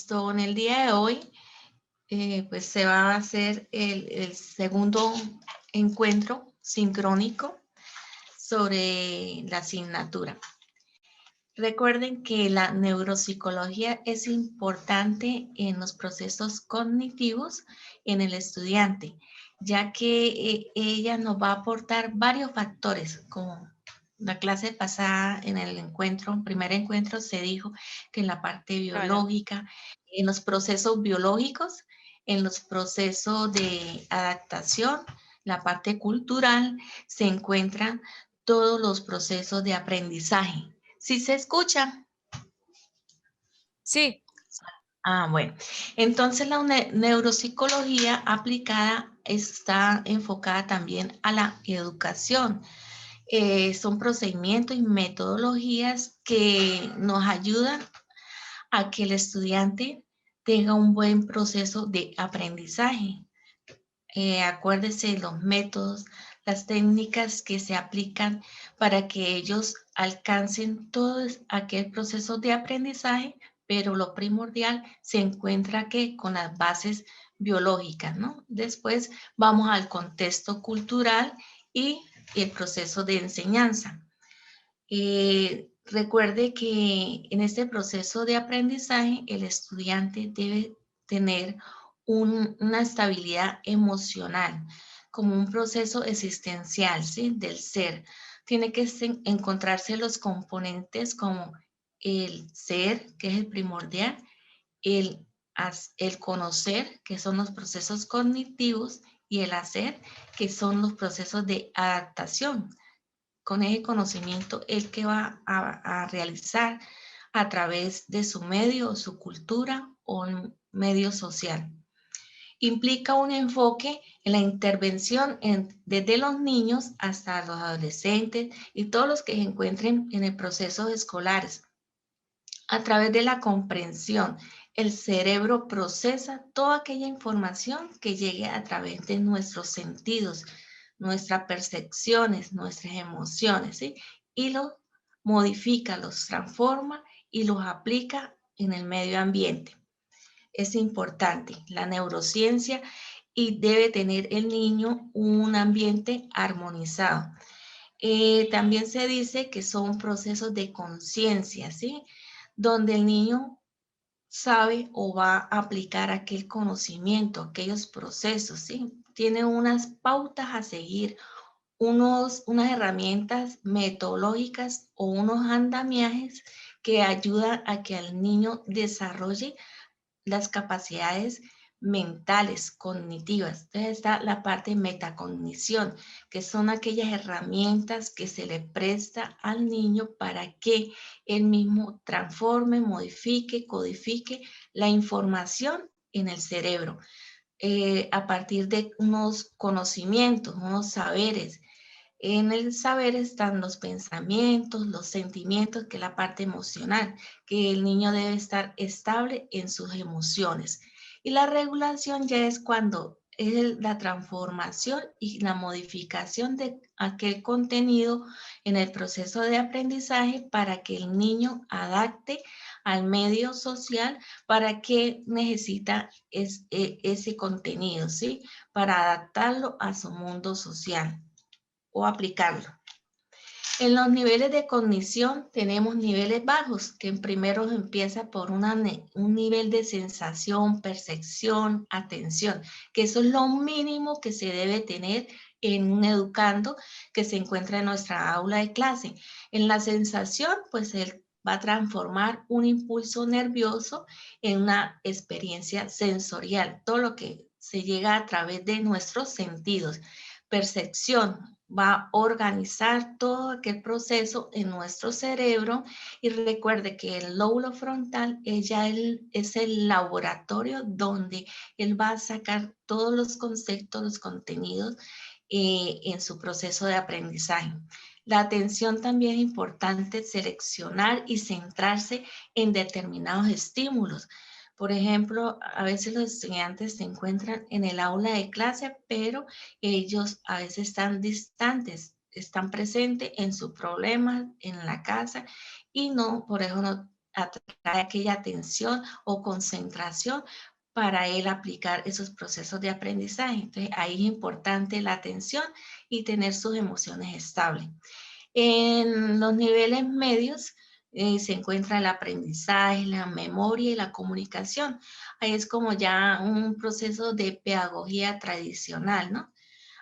Listo, en el día de hoy pues se va a hacer el segundo encuentro sincrónico sobre la asignatura. Recuerden que la neuropsicología es importante en los procesos cognitivos en el estudiante, ya que ella nos va a aportar varios factores, como la clase pasada en el encuentro, primer encuentro, se dijo que en la parte Hola. biológica, en los procesos biológicos, en los procesos de adaptación, la parte cultural, se encuentran todos los procesos de aprendizaje. ¿Sí se escucha? Sí, Bueno. Entonces la neuropsicología aplicada está enfocada también a la educación. Son procedimientos y metodologías que nos ayudan a que el estudiante tenga un buen proceso de aprendizaje. Acuérdese de los métodos, las técnicas que se aplican para que ellos alcancen todo aquel proceso de aprendizaje, pero lo primordial se encuentra que con las bases biológicas, ¿no? Después vamos al contexto cultural y el proceso de enseñanza. Recuerde que en este proceso de aprendizaje el estudiante debe tener una estabilidad emocional como un proceso existencial, ¿sí? Del ser. Tiene que encontrarse los componentes como el ser, que es el primordial, el, el conocer, que son los procesos cognitivos, y el hacer, que son los procesos de adaptación. Con ese conocimiento, el que va a realizar a través de su medio, su cultura o medio social. Implica un enfoque en la intervención desde los niños hasta los adolescentes y todos los que se encuentren en el proceso escolares. A través de la comprensión, el cerebro procesa toda aquella información que llegue a través de nuestros sentidos, nuestras percepciones, nuestras emociones, ¿sí? Y los modifica, los transforma y los aplica en el medio ambiente. Es importante la neurociencia y debe tener el niño un ambiente armonizado. También se dice que son procesos de conciencia, ¿sí? Donde el niño sabe o va a aplicar aquel conocimiento, aquellos procesos, ¿sí? Tiene unas pautas a seguir, unas herramientas metodológicas o unos andamiajes que ayudan a que el niño desarrolle las capacidades mentales, cognitivas. Entonces está la parte de metacognición, que son aquellas herramientas que se le presta al niño para que él mismo transforme, modifique, codifique la información en el cerebro, a partir de unos conocimientos, unos saberes. En el saber están los pensamientos, los sentimientos, que es la parte emocional, que el niño debe estar estable en sus emociones. Y la regulación ya es cuando es la transformación y la modificación de aquel contenido en el proceso de aprendizaje para que el niño adapte al medio social para que necesita ese contenido, ¿sí? Para adaptarlo a su mundo social o aplicarlo. En los niveles de cognición tenemos niveles bajos, que en primero empieza por un nivel de sensación, percepción, atención, que eso es lo mínimo que se debe tener en un educando que se encuentra en nuestra aula de clase. En la sensación, pues él va a transformar un impulso nervioso en una experiencia sensorial, todo lo que se llega a través de nuestros sentidos. Percepción va a organizar todo aquel proceso en nuestro cerebro, y recuerde que el lóbulo frontal es el laboratorio donde él va a sacar todos los conceptos, los contenidos en su proceso de aprendizaje. La atención también es importante, seleccionar y centrarse en determinados estímulos. Por ejemplo, a veces los estudiantes se encuentran en el aula de clase, pero ellos a veces están distantes, están presentes en sus problemas en la casa y no, por eso no atrae aquella atención o concentración para él aplicar esos procesos de aprendizaje. Entonces, ahí es importante la atención y tener sus emociones estables. En los niveles medios se encuentra el aprendizaje, la memoria y la comunicación. Ahí es como ya un proceso de pedagogía tradicional, ¿no?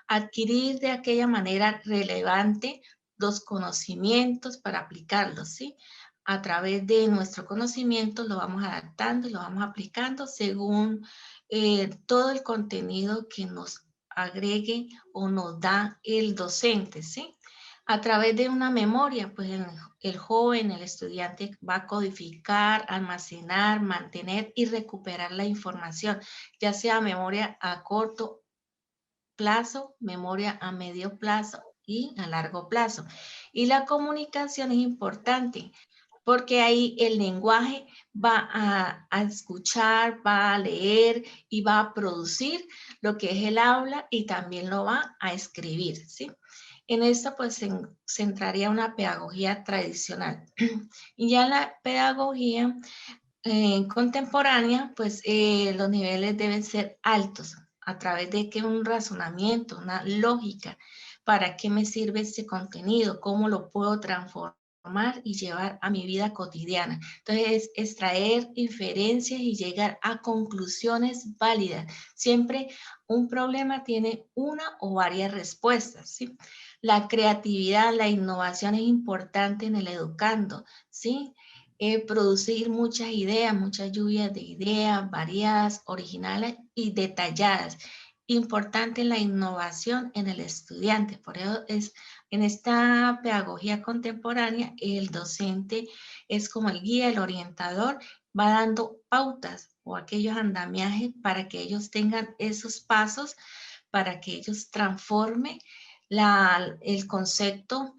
Adquirir de aquella manera relevante los conocimientos para aplicarlos, ¿sí? A través de nuestro conocimiento lo vamos adaptando y lo vamos aplicando según todo el contenido que nos agregue o nos da el docente, ¿sí? A través de una memoria, pues el joven, el estudiante va a codificar, almacenar, mantener y recuperar la información, ya sea memoria a corto plazo, memoria a medio plazo y a largo plazo. Y la comunicación es importante porque ahí el lenguaje va a escuchar, va a leer y va a producir lo que es el aula y también lo va a escribir, ¿sí? En esto pues se entraría una pedagogía tradicional. Y ya la pedagogía contemporánea, pues los niveles deben ser altos a través de que un razonamiento, una lógica, para qué me sirve este contenido, cómo lo puedo transformar y llevar a mi vida cotidiana. Entonces, extraer inferencias y llegar a conclusiones válidas. Siempre un problema tiene una o varias respuestas, ¿sí? La creatividad, la innovación es importante en el educando, ¿sí? Producir muchas ideas, muchas lluvias de ideas variadas, originales y detalladas. Importante la innovación en el estudiante. Por eso es en esta pedagogía contemporánea, el docente es como el guía, el orientador, va dando pautas o aquellos andamiajes para que ellos tengan esos pasos, para que ellos transformen el concepto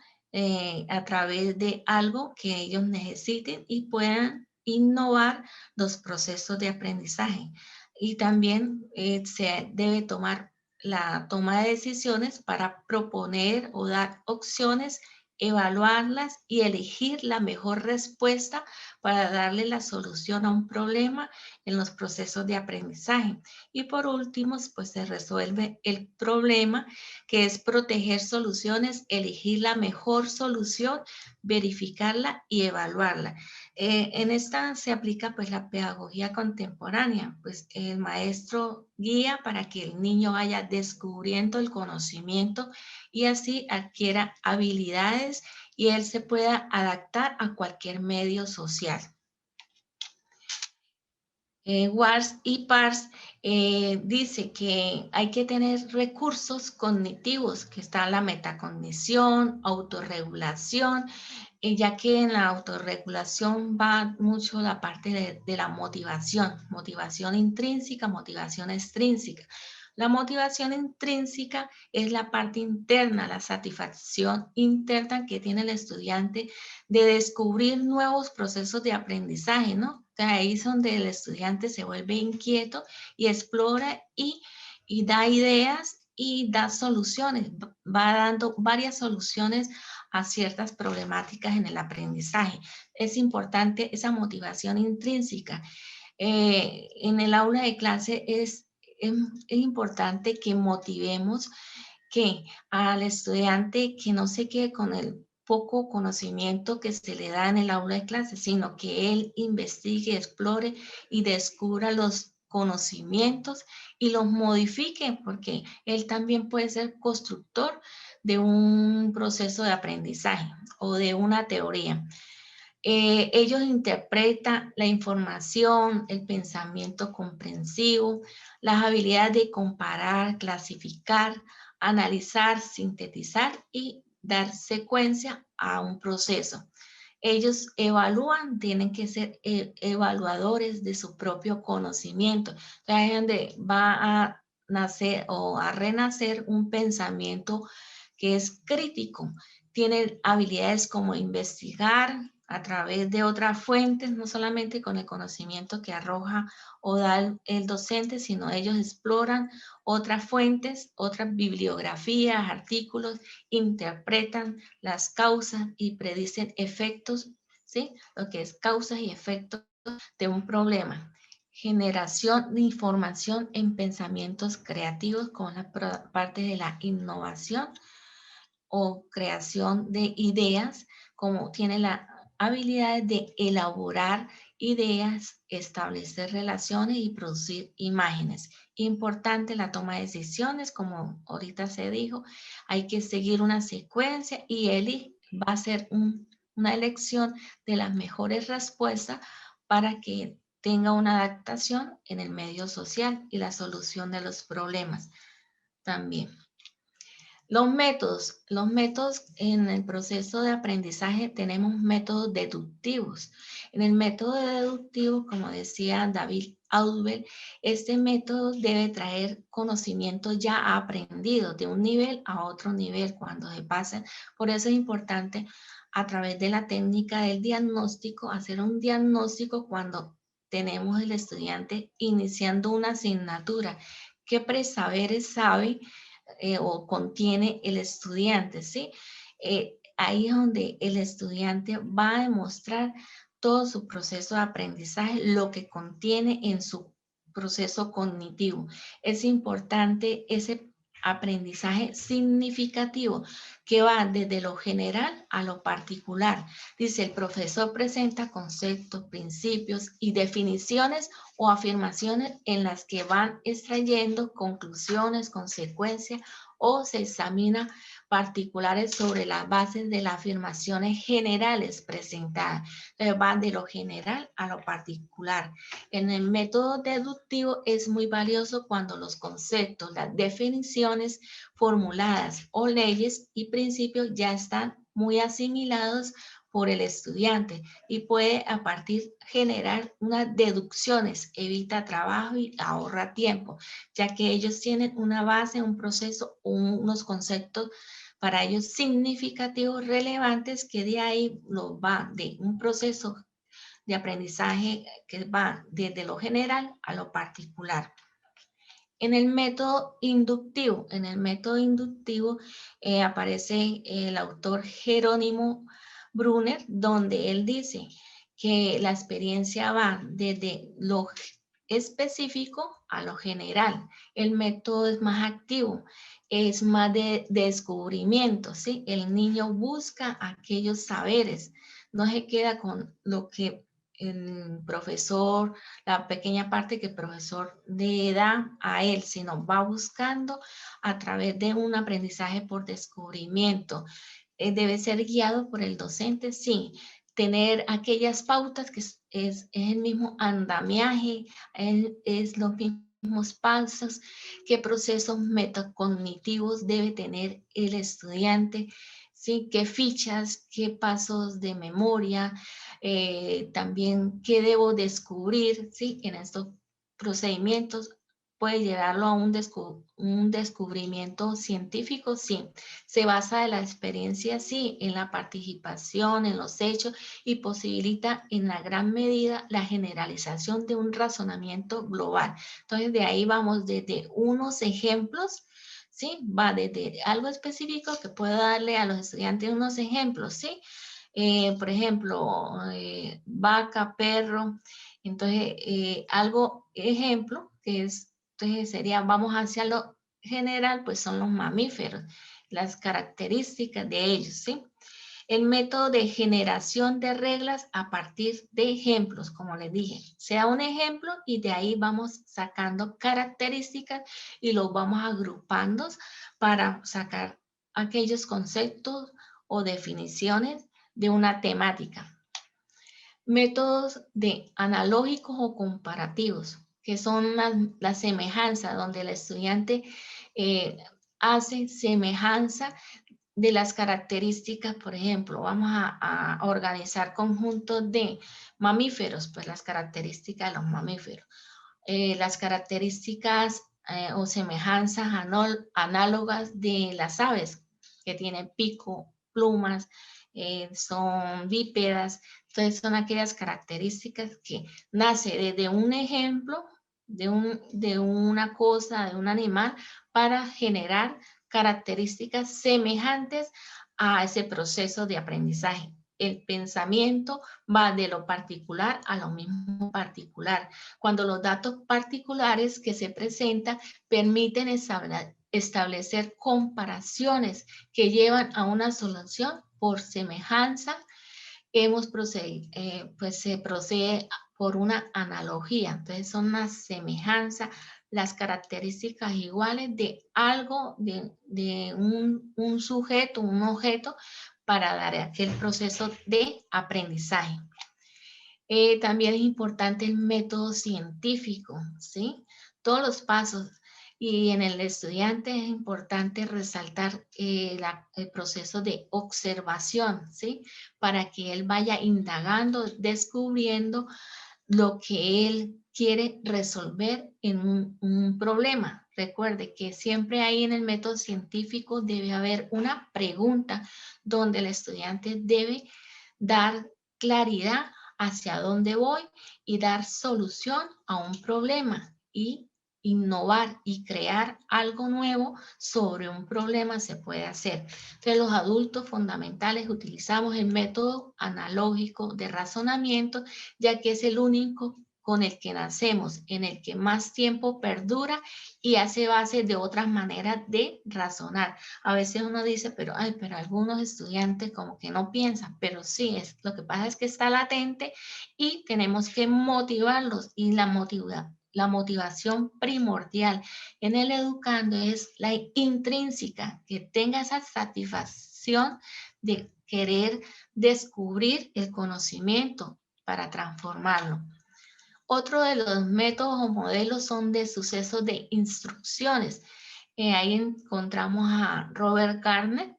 a través de algo que ellos necesiten y puedan innovar los procesos de aprendizaje. Y también se debe tomar la toma de decisiones para proponer o dar opciones, evaluarlas y elegir la mejor respuesta para darle la solución a un problema en los procesos de aprendizaje. Y por último, pues se resuelve el problema, que es proteger soluciones, elegir la mejor solución, verificarla y evaluarla. En esta se aplica pues la pedagogía contemporánea, pues el maestro guía para que el niño vaya descubriendo el conocimiento y así adquiera habilidades y él se pueda adaptar a cualquier medio social. Wars y Pars dice que hay que tener recursos cognitivos, que está la metacognición, autorregulación, ya que en la autorregulación va mucho la parte de la motivación, motivación intrínseca, motivación extrínseca. La motivación intrínseca es la parte interna, la satisfacción interna que tiene el estudiante de descubrir nuevos procesos de aprendizaje, ¿no? Ahí es donde el estudiante se vuelve inquieto y explora y da ideas y da soluciones, va dando varias soluciones a ciertas problemáticas en el aprendizaje. Es importante esa motivación intrínseca. En el aula de clase es importante que motivemos que al estudiante que no se quede con el poco conocimiento que se le da en el aula de clase, sino que él investigue, explore y descubra los conocimientos y los modifique, porque él también puede ser constructor de un proceso de aprendizaje o de una teoría. Ellos interpretan la información, el pensamiento comprensivo, las habilidades de comparar, clasificar, analizar, sintetizar y dar secuencia a un proceso. Ellos evalúan, tienen que ser evaluadores de su propio conocimiento. Entonces, es donde va a nacer o a renacer un pensamiento que es crítico. Tienen habilidades como investigar a través de otras fuentes, no solamente con el conocimiento que arroja o da el docente, sino ellos exploran otras fuentes, otras bibliografías, artículos, interpretan las causas y predicen efectos ¿sí? Lo que es causas y efectos de un problema. Generación de información en pensamientos creativos con la parte de la innovación o creación de ideas, como tiene la habilidad de elaborar ideas, establecer relaciones y producir imágenes. Importante la toma de decisiones, como ahorita se dijo, hay que seguir una secuencia y él va a ser una elección de las mejores respuestas para que tenga una adaptación en el medio social y la solución de los problemas también. Los métodos en el proceso de aprendizaje tenemos métodos deductivos. En el método deductivo, como decía David Ausubel, este método debe traer conocimientos ya aprendidos de un nivel a otro nivel cuando se pasen. Por eso es importante a través de la técnica del diagnóstico, hacer un diagnóstico cuando tenemos el estudiante iniciando una asignatura. ¿Qué presaberes sabe o contiene el estudiante, ¿sí? Ahí es donde el estudiante va a demostrar todo su proceso de aprendizaje, lo que contiene en su proceso cognitivo. Es importante ese aprendizaje significativo que va desde lo general a lo particular. Dice, el profesor presenta conceptos, principios y definiciones o afirmaciones en las que van extrayendo conclusiones, consecuencias o se examina particulares sobre las bases de las afirmaciones generales presentadas. Entonces van de lo general a lo particular. En el método deductivo es muy valioso cuando los conceptos, las definiciones formuladas o leyes y principios ya están muy asimilados por el estudiante y puede a partir generar unas deducciones, evita trabajo y ahorra tiempo, ya que ellos tienen una base, un proceso, unos conceptos para ellos significativos, relevantes, que de ahí lo va de un proceso de aprendizaje que va desde lo general a lo particular. En el método inductivo aparece el autor Jerónimo Brunner, donde él dice que la experiencia va desde lo específico a lo general. El método es más activo, es más de descubrimiento, ¿sí? El niño busca aquellos saberes, no se queda con lo que el profesor, la pequeña parte que el profesor le da a él, sino va buscando a través de un aprendizaje por descubrimiento. Debe ser guiado por el docente, sí, tener aquellas pautas que es el mismo andamiaje, es los mismos pasos, qué procesos metacognitivos debe tener el estudiante, ¿sí? Qué fichas, qué pasos de memoria, también qué debo descubrir, ¿sí? En estos procedimientos puede llevarlo a un descubrimiento científico, sí. Se basa en la experiencia, sí, en la participación, en los hechos y posibilita en la gran medida la generalización de un razonamiento global. Entonces, de ahí vamos desde unos ejemplos, ¿sí? Va desde algo específico que puedo darle a los estudiantes unos ejemplos, ¿sí? Por ejemplo, vaca, perro. Entonces, algo ejemplo que es, entonces sería, vamos hacia lo general, pues son los mamíferos, las características de ellos, ¿sí? El método de generación de reglas a partir de ejemplos, como les dije, sea un ejemplo y de ahí vamos sacando características y los vamos agrupando para sacar aquellos conceptos o definiciones de una temática. Métodos de analógicos o comparativos, que son la semejanza, donde el estudiante eh, hace semejanza de las características. Por ejemplo, vamos a organizar conjuntos de mamíferos, pues las características de los mamíferos. Las características o semejanzas análogas de las aves, que tienen pico, plumas, son bípedas. Entonces son aquellas características que nace desde un ejemplo de una cosa, de un animal, para generar características semejantes a ese proceso de aprendizaje. el pensamiento va de lo particular a lo mismo particular. Cuando los datos particulares que se presentan permiten establecer comparaciones que llevan a una solución por semejanza, pues se procede por una analogía. Entonces son una semejanza, las características iguales de algo, de un sujeto, un objeto, para dar aquel proceso de aprendizaje. También es importante el método científico, ¿sí? Todos los pasos. Y en el estudiante es importante resaltar el proceso de observación, ¿sí? Para que él vaya indagando, descubriendo lo que él quiere resolver en un problema. Recuerde que siempre ahí en el método científico debe haber una pregunta donde el estudiante debe dar claridad hacia dónde voy y dar solución a un problema y innovar y crear algo nuevo sobre un problema se puede hacer. Entonces, los adultos fundamentales utilizamos el método analógico de razonamiento, ya que es el único con el que nacemos, en el que más tiempo perdura y hace base de otras maneras de razonar. A veces uno dice, pero algunos estudiantes como que no piensan, pero sí, lo que pasa es que está latente y tenemos que motivarlos, y la motivación primordial en el educando es la intrínseca, que tenga esa satisfacción de querer descubrir el conocimiento para transformarlo. Otro de los métodos o modelos son de sucesos de instrucciones. Ahí encontramos a Robert Gardner.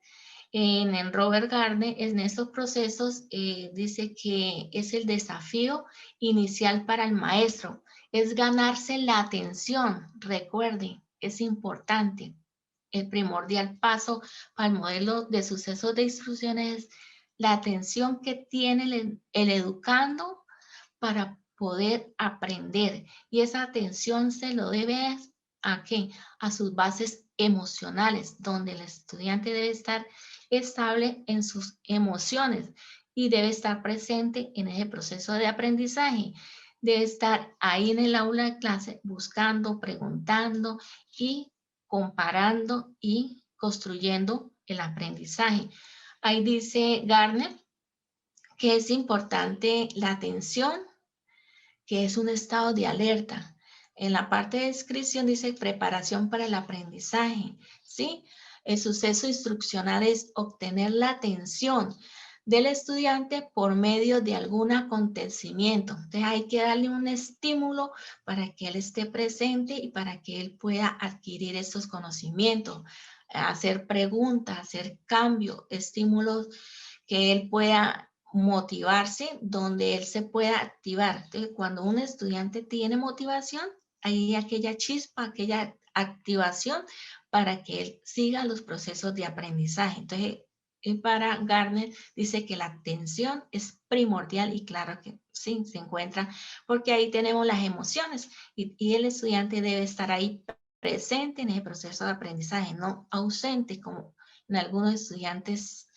En Robert Gardner, en estos procesos, dice que es el desafío inicial para el maestro. Es ganarse la atención. Recuerden, es importante. El primordial paso para el modelo de sucesos de instrucciones es la atención que tiene el educando para poder aprender. Y esa atención se lo debe ¿a qué? A sus bases emocionales, donde el estudiante debe estar estable en sus emociones y debe estar presente en ese proceso de aprendizaje. Debe estar ahí en el aula de clase buscando, preguntando y comparando y construyendo el aprendizaje. Ahí dice Gardner que es importante la atención, que es un estado de alerta. En la parte de descripción dice preparación para el aprendizaje, ¿sí? El suceso instruccional es obtener la atención del estudiante por medio de algún acontecimiento. Entonces hay que darle un estímulo para que él esté presente y para que él pueda adquirir estos conocimientos, hacer preguntas, hacer cambios, estímulos que él pueda motivarse, donde él se pueda activar. Entonces, cuando un estudiante tiene motivación, hay aquella chispa, aquella activación para que él siga los procesos de aprendizaje. Entonces, para Gardner dice que la atención es primordial y claro que sí, se encuentra porque ahí tenemos las emociones y el estudiante debe estar ahí presente en el proceso de aprendizaje, no ausente como en algunos estudiantes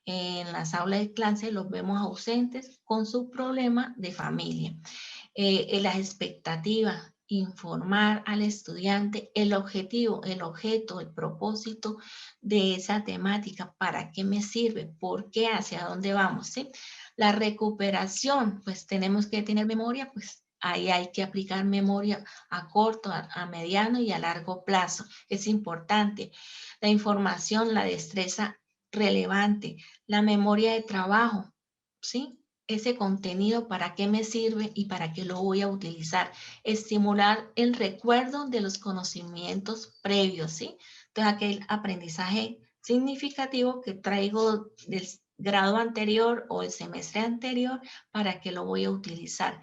en las aulas de clase los vemos ausentes con su problema de familia. Las expectativas, informar al estudiante el objetivo, el objeto, el propósito de esa temática, para qué me sirve, por qué, hacia dónde vamos, ¿sí? La recuperación, pues tenemos que tener memoria, pues ahí hay que aplicar memoria a corto, a mediano y a largo plazo. Es importante. La información, la destreza relevante, la memoria de trabajo, ¿sí? Ese contenido, para qué me sirve y para qué lo voy a utilizar. Estimular el recuerdo de los conocimientos previos, ¿sí? Entonces, aquel aprendizaje significativo que traigo del grado anterior o el semestre anterior, para qué lo voy a utilizar.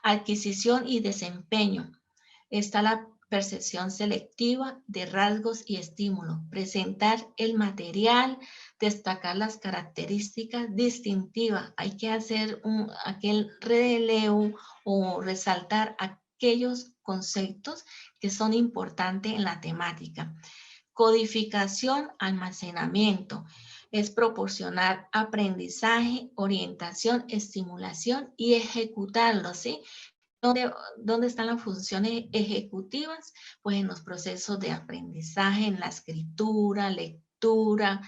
Adquisición y desempeño. Está la percepción selectiva de rasgos y estímulos, presentar el material, destacar las características distintivas. Hay que hacer aquel relevo o resaltar aquellos conceptos que son importantes en la temática. Codificación, almacenamiento. es proporcionar aprendizaje, orientación, estimulación y ejecutarlo, ¿sí? ¿Dónde están las funciones ejecutivas? Pues en los procesos de aprendizaje, en la escritura, lectura,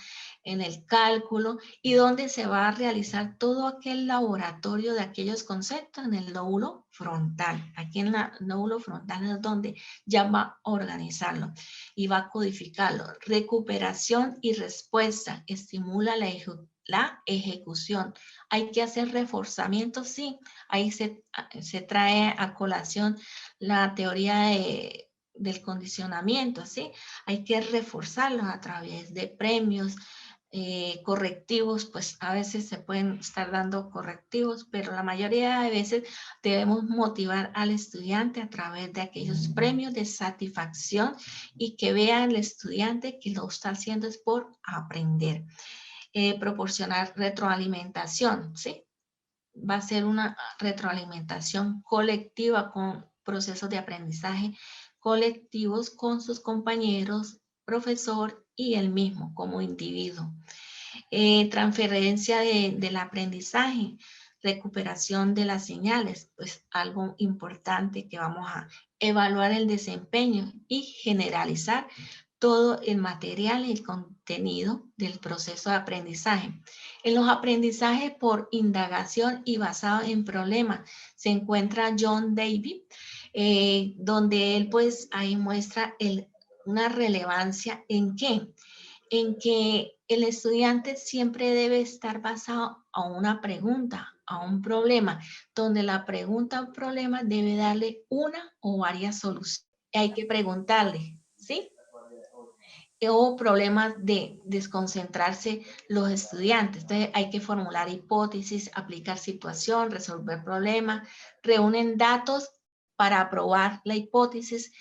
en el cálculo, y donde se va a realizar todo aquel laboratorio de aquellos conceptos en el lóbulo frontal. Aquí en el lóbulo frontal es donde ya va a organizarlo y va a codificarlo. Recuperación y respuesta estimula la ejecución. Hay que hacer reforzamiento, sí. Ahí se trae a colación la teoría del condicionamiento, ¿sí? Hay que reforzarlos a través de premios, correctivos, pues a veces se pueden estar dando correctivos, pero la mayoría de veces debemos motivar al estudiante a través de aquellos premios de satisfacción y que vea el estudiante que lo está haciendo es por aprender. Proporcionar retroalimentación, ¿sí? Va a ser una retroalimentación colectiva con procesos de aprendizaje colectivos con sus compañeros, profesor y él mismo como individuo. Transferencia del aprendizaje, recuperación de las señales, pues algo importante que vamos a evaluar el desempeño y generalizar todo el material y el contenido del proceso de aprendizaje. En los aprendizajes por indagación y basado en problemas se encuentra John Dewey, donde él pues ahí muestra una relevancia en qué, en que el estudiante siempre debe estar basado a una pregunta, a un problema, donde la pregunta o problema debe darle una o varias soluciones. Hay que preguntarle, ¿sí? O problemas de desconcentrarse los estudiantes. Entonces hay que formular hipótesis, aplicar situación, resolver problemas, reúnen datos para probar la hipótesis,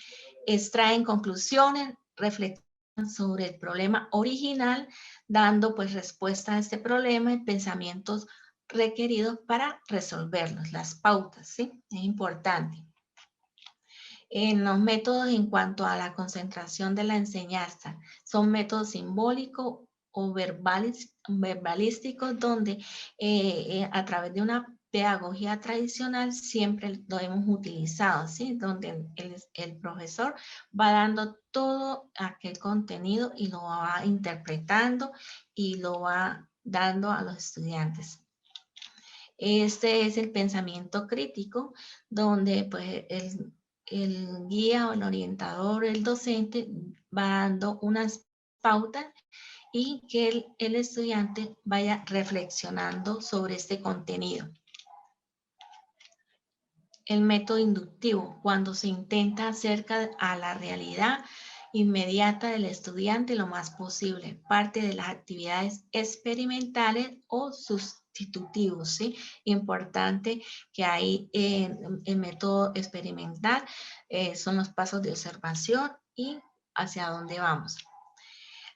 extraen conclusiones, reflexionan sobre el problema original, dando pues respuesta a este problema y pensamientos requeridos para resolverlos, las pautas, ¿sí? Es importante. En los métodos en cuanto a la concentración de la enseñanza, son métodos simbólicos o verbalísticos donde a través de una pedagogía tradicional siempre lo hemos utilizado, ¿sí? Donde el profesor va dando todo aquel contenido y lo va interpretando y lo va dando a los estudiantes. Este es el pensamiento crítico, donde pues el guía o el orientador, el docente, va dando unas pautas y que el estudiante vaya reflexionando sobre este contenido. El método inductivo, cuando se intenta acercar a la realidad inmediata del estudiante lo más posible, parte de las actividades experimentales o sustitutivos, ¿sí? Importante que ahí el método experimental son los pasos de observación y hacia dónde vamos.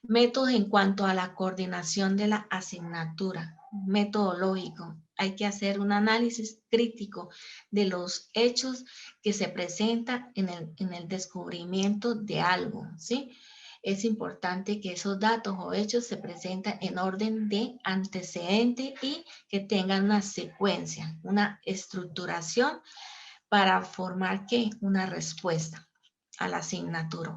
Métodos en cuanto a la coordinación de la asignatura, metodológico. Hay que hacer un análisis crítico de los hechos que se presentan en el descubrimiento de algo, ¿sí? Es importante que esos datos o hechos se presenten en orden de antecedente y que tengan una secuencia, una estructuración para formar, ¿qué? Una respuesta a la asignatura.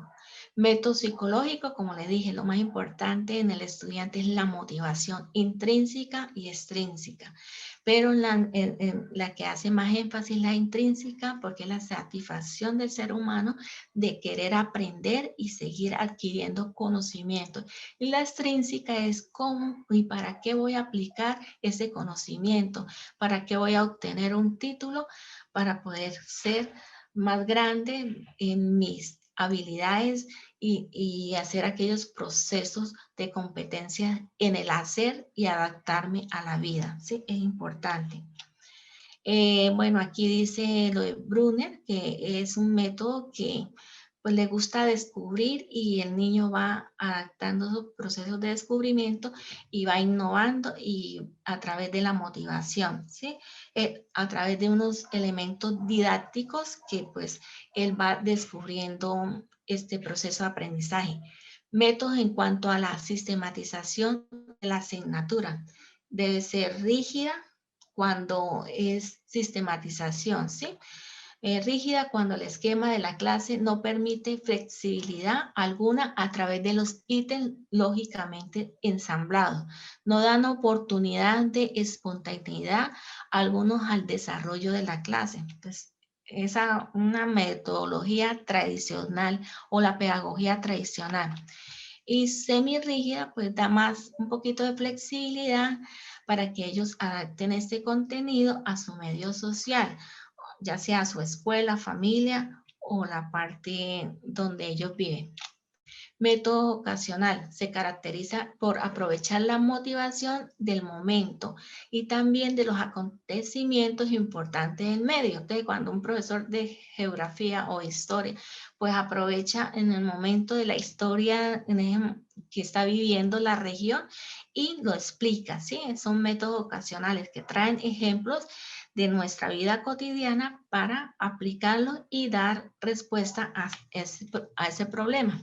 Método psicológico, como le dije, lo más importante en el estudiante es la motivación intrínseca y extrínseca, pero la que hace más énfasis es la intrínseca porque es la satisfacción del ser humano de querer aprender y seguir adquiriendo conocimiento. Y la extrínseca es cómo y para qué voy a aplicar ese conocimiento, para qué voy a obtener un título para poder ser más grande en mis habilidades y hacer aquellos procesos de competencia en el hacer y adaptarme a la vida, ¿sí? Es importante. Bueno, aquí dice lo de Brunner, que es un método que pues le gusta descubrir y el niño va adaptando sus procesos de descubrimiento y va innovando y a través de la motivación, ¿sí? A través de unos elementos didácticos que pues él va descubriendo este proceso de aprendizaje. Métodos en cuanto a la sistematización de la asignatura. Debe ser rígida cuando es sistematización, ¿sí? Rígida cuando el esquema de la clase no permite flexibilidad alguna a través de los ítems lógicamente ensamblados. No dan oportunidad de espontaneidad algunos al desarrollo de la clase. Pues esa una metodología tradicional o la pedagogía tradicional. Y semirrígida pues da más un poquito de flexibilidad para que ellos adapten este contenido a su medio social, ya sea su escuela, familia o la parte donde ellos viven. Método ocasional se caracteriza por aprovechar la motivación del momento y también de los acontecimientos importantes del medio. Entonces, cuando un profesor de geografía o historia, pues aprovecha en el momento de la historia que está viviendo la región y lo explica, ¿sí? Son métodos ocasionales que traen ejemplos de nuestra vida cotidiana para aplicarlo y dar respuesta a ese problema.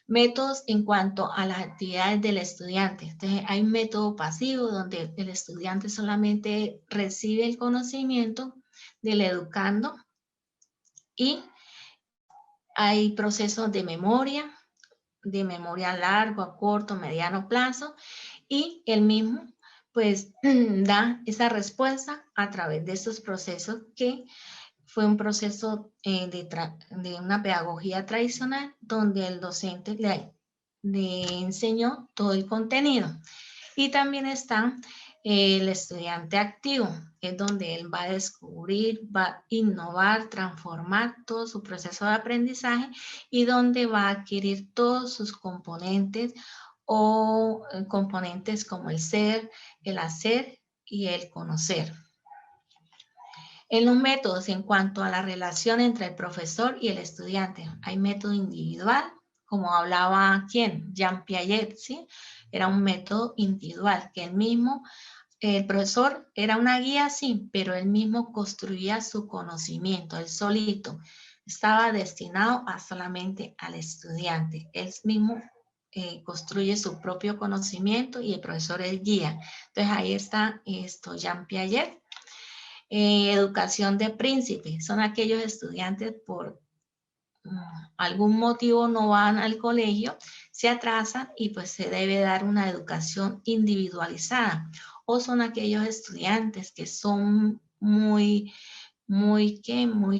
Métodos en cuanto a las actividades del estudiante. Entonces, hay un método pasivo donde el estudiante solamente recibe el conocimiento del educando y hay procesos de memoria a largo, a corto, mediano plazo y el mismo pues da esa respuesta a través de estos procesos que fue un proceso de una pedagogía tradicional donde el docente le enseñó todo el contenido. Y también está el estudiante activo, que es donde él va a descubrir, va a innovar, transformar todo su proceso de aprendizaje y donde va a adquirir todos sus componentes o componentes como el ser, el hacer y el conocer. En los métodos, en cuanto a la relación entre el profesor y el estudiante, hay método individual, como hablaba ¿quién? Jean Piaget, ¿sí? Era un método individual, que el profesor era una guía, sí, pero él mismo construía su conocimiento, él solito. Estaba destinado a solamente al estudiante. Él mismo construye su propio conocimiento y el profesor es guía. Entonces ahí está esto, Jean Piaget. Educación de príncipe, son aquellos estudiantes por algún motivo no van al colegio, se atrasan y pues se debe dar una educación individualizada. O son aquellos estudiantes que son muy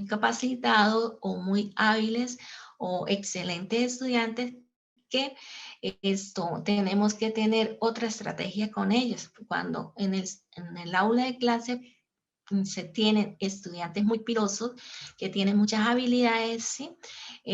capacitados o muy hábiles o excelentes estudiantes que tenemos que tener otra estrategia con ellos. Cuando en el aula de clase se tienen estudiantes muy pilosos que tienen muchas habilidades, ¿sí?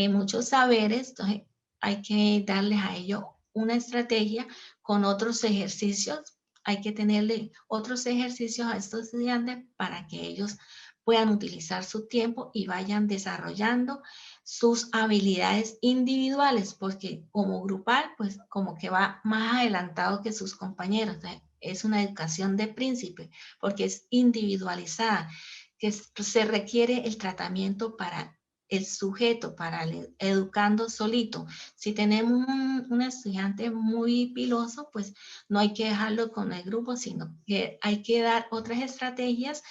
Muchos saberes, entonces hay que darles a ellos una estrategia con otros ejercicios, hay que tenerle otros ejercicios a estos estudiantes para que ellos puedan utilizar su tiempo y vayan desarrollando sus habilidades individuales, porque como grupal, pues como que va más adelantado que sus compañeros. Entonces, es una educación de príncipe, porque es individualizada, que se requiere el tratamiento para el sujeto, para el educando solito. Si tenemos un estudiante muy piloso, pues no hay que dejarlo con el grupo, sino que hay que dar otras estrategias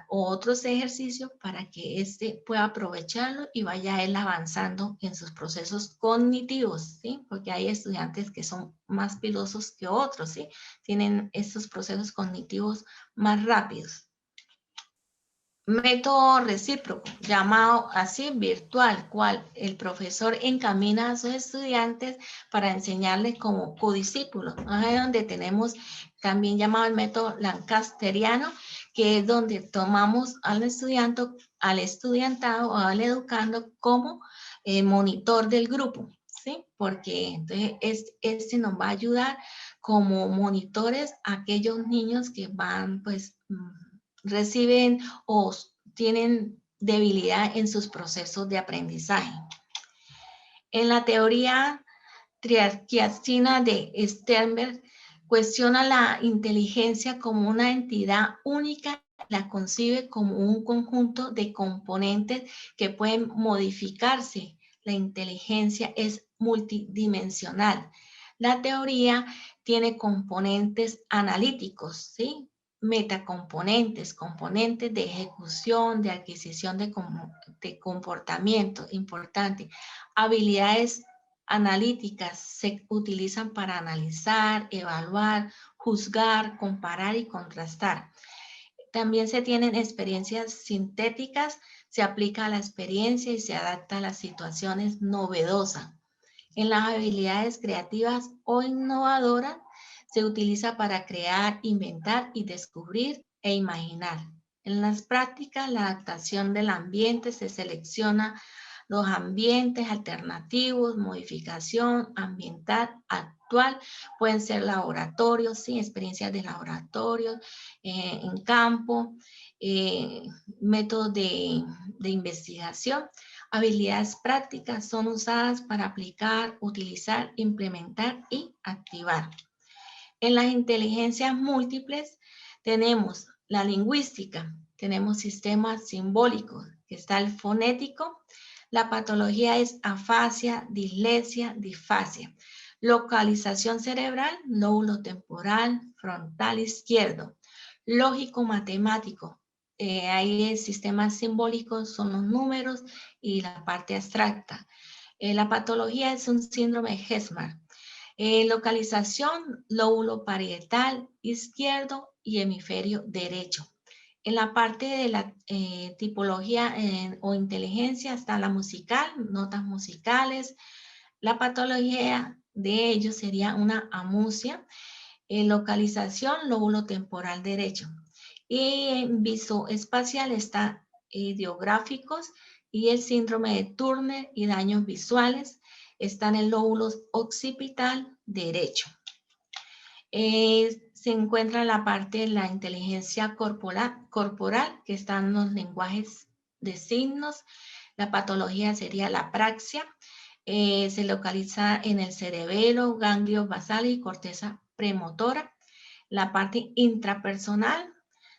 o otros ejercicios para que éste pueda aprovecharlo y vaya él avanzando en sus procesos cognitivos, ¿sí? Porque hay estudiantes que son más pilosos que otros, ¿sí? Tienen estos procesos cognitivos más rápidos. Método recíproco, llamado así virtual, cual el profesor encamina a sus estudiantes para enseñarles como codiscípulos. Es donde tenemos también llamado el método lancasteriano, que es donde tomamos al estudiantado o al educando como monitor del grupo, ¿sí? Porque entonces este nos va a ayudar como monitores a aquellos niños que van, pues, reciben o tienen debilidad en sus procesos de aprendizaje. En la teoría triarquiastina de Sternberg, cuestiona la inteligencia como una entidad única, la concibe como un conjunto de componentes que pueden modificarse. La inteligencia es multidimensional. La teoría tiene componentes analíticos, ¿sí? Metacomponentes, componentes de ejecución, de adquisición de comportamiento, importante. Habilidades analíticas se utilizan para analizar, evaluar, juzgar, comparar y contrastar. También se tienen experiencias sintéticas, se aplica a la experiencia y se adapta a las situaciones novedosas. En las habilidades creativas o innovadoras se utiliza para crear, inventar y descubrir e imaginar. En las prácticas, la adaptación del ambiente se selecciona los ambientes alternativos, modificación ambiental actual, pueden ser laboratorios, sí, experiencias de laboratorio, en campo, métodos de investigación. Habilidades prácticas son usadas para aplicar, utilizar, implementar y activar. En las inteligencias múltiples tenemos la lingüística, tenemos sistemas simbólicos, que está el fonético. La patología es afasia, dislexia, disfasia. Localización cerebral, lóbulo temporal, frontal izquierdo. Lógico matemático, ahí sistemas simbólicos son los números y la parte abstracta. La patología es un síndrome de Hertzsprung. Localización, lóbulo parietal izquierdo y hemisferio derecho. En la parte de la tipología o inteligencia está la musical, notas musicales. La patología de ellos sería una amusia. Localización, lóbulo temporal derecho. Y en visoespacial está ideográficos y el síndrome de Turner y daños visuales. Está en el lóbulo occipital derecho. Se encuentra la parte de la inteligencia corporal, que están los lenguajes de signos. La patología sería la apraxia. Se localiza en el cerebelo, ganglios basales y corteza premotora. La parte intrapersonal,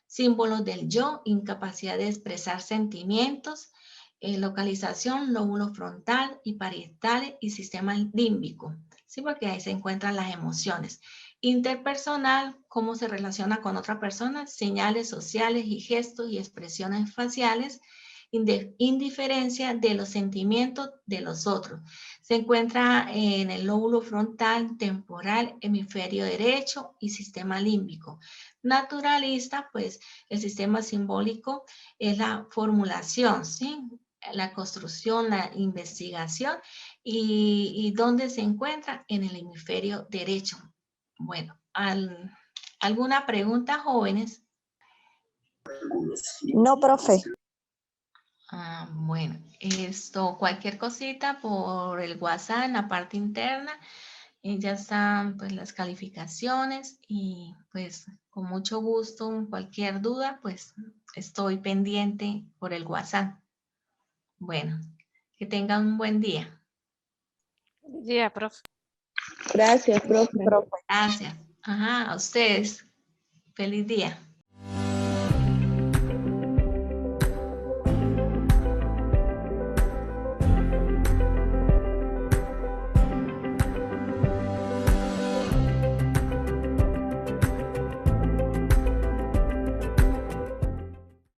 símbolos del yo, incapacidad de expresar sentimientos, localización, lóbulo frontal y parietales y sistema límbico, ¿sí? Porque ahí se encuentran las emociones. Interpersonal, cómo se relaciona con otra persona, señales sociales y gestos y expresiones faciales, indiferencia de los sentimientos de los otros. Se encuentra en el lóbulo frontal, temporal, hemisferio derecho y sistema límbico. Naturalista, pues el sistema simbólico es la formulación, ¿sí? La construcción, la investigación y ¿dónde se encuentra? En el hemisferio derecho. Bueno, ¿alguna pregunta, jóvenes? No, profe. Bueno, cualquier cosita por el WhatsApp en la parte interna, ya están pues las calificaciones y pues con mucho gusto, cualquier duda, pues estoy pendiente por el WhatsApp. Bueno, que tengan un buen día. Buen día, profe. Gracias, profe. Gracias. Ajá, a ustedes. Feliz día.